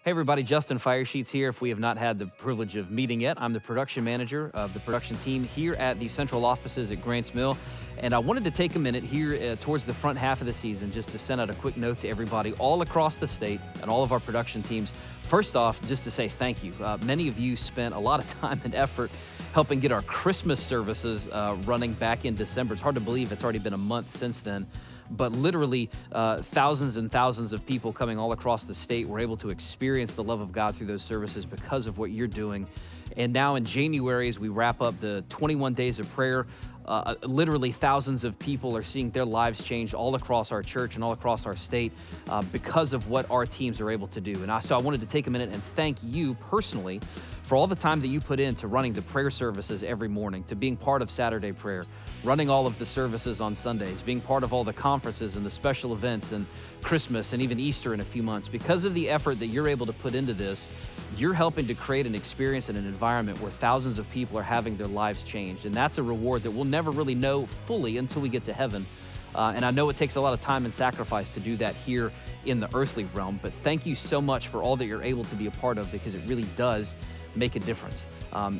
Hey everybody, Justin Firesheets here. If we have not had the privilege of meeting yet, I'm the production manager of the production team here at the central offices at Grants Mill. And I wanted to take a minute here towards the front half of the season just to send out a quick note to everybody all across the state and all of our production teams. First off, just to say thank you. Many of you spent a lot of time and effort helping get our Christmas services running back in December. It's hard to believe it's already been a month since then. But literally thousands and thousands of people coming all across the state were able to experience the love of God through those services because of what you're doing. And now in January, as we wrap up the 21 days of prayer, literally thousands of people are seeing their lives changed all across our church and all across our state because of what our teams are able to do. And so I wanted to take a minute and thank you personally for all the time that you put into running the prayer services every morning, to being part of Saturday prayer, running all of the services on Sundays, being part of all the conferences and the special events and Christmas and even Easter in a few months. Because of the effort that you're able to put into this, you're helping to create an experience and an environment where thousands of people are having their lives changed. And that's a reward that we'll never really know fully until we get to heaven. And I know it takes a lot of time and sacrifice to do that here in the earthly realm, but thank you so much for all that you're able to be a part of, because it really does make a difference.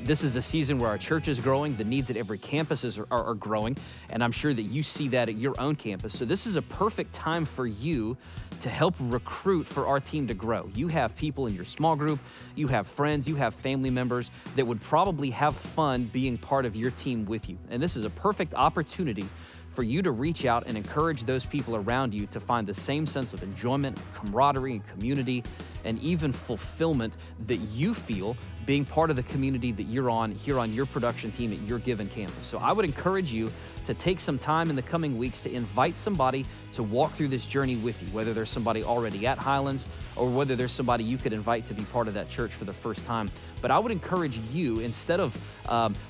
This is a season where our church is growing, the needs at every campus are growing, and I'm sure that you see that at your own campus. So this is a perfect time for you to help recruit for our team to grow. You have people in your small group, you have friends, you have family members that would probably have fun being part of your team with you. And this is a perfect opportunity for you to reach out and encourage those people around you to find the same sense of enjoyment, camaraderie, and community, and even fulfillment that you feel being part of the community that you're on here on your production team at your given campus. So I would encourage you to take some time in the coming weeks to invite somebody to walk through this journey with you, whether there's somebody already at Highlands or whether there's somebody you could invite to be part of that church for the first time. But I would encourage you, instead of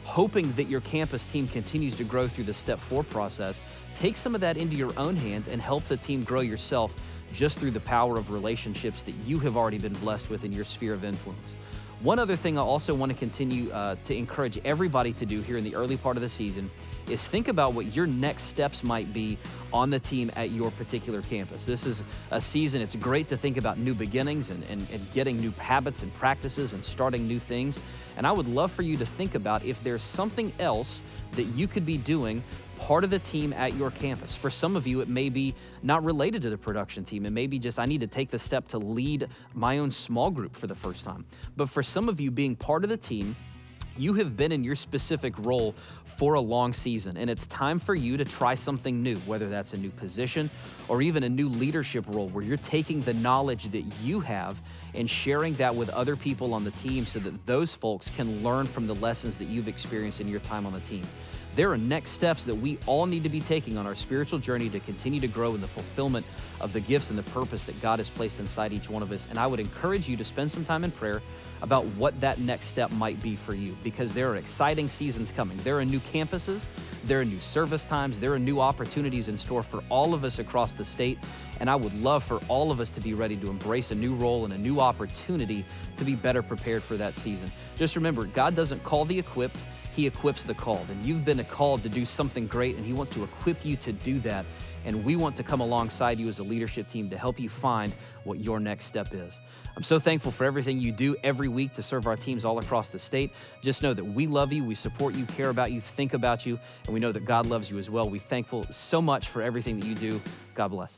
hoping that your campus team continues to grow through the Step 4 process, take some of that into your own hands and help the team grow yourself just through the power of relationships that you have already been blessed with in your sphere of influence. One other thing I also want to continue to encourage everybody to do here in the early part of the season is think about what your next steps might be on the team at your particular campus. This is a season, it's great to think about new beginnings and getting new habits and practices and starting new things. And I would love for you to think about if there's something else that you could be doing part of the team at your campus. For some of you, it may be not related to the production team. It may be just, I need to take the step to lead my own small group for the first time. But for some of you, being part of the team, you have been in your specific role for a long season, and it's time for you to try something new, whether that's a new position or even a new leadership role where you're taking the knowledge that you have and sharing that with other people on the team so that those folks can learn from the lessons that you've experienced in your time on the team. There are next steps that we all need to be taking on our spiritual journey to continue to grow in the fulfillment of the gifts and the purpose that God has placed inside each one of us. And I would encourage you to spend some time in prayer about what that next step might be for you, because there are exciting seasons coming. There are new campuses, there are new service times, there are new opportunities in store for all of us across the state. And I would love for all of us to be ready to embrace a new role and a new opportunity to be better prepared for that season. Just remember, God doesn't call the equipped, He equips the called. And you've been called to do something great, and He wants to equip you to do that. And we want to come alongside you as a leadership team to help you find what your next step is. I'm so thankful for everything you do every week to serve our teams all across the state. Just know that we love you, we support you, care about you, think about you, and we know that God loves you as well. We're thankful so much for everything that you do. God bless.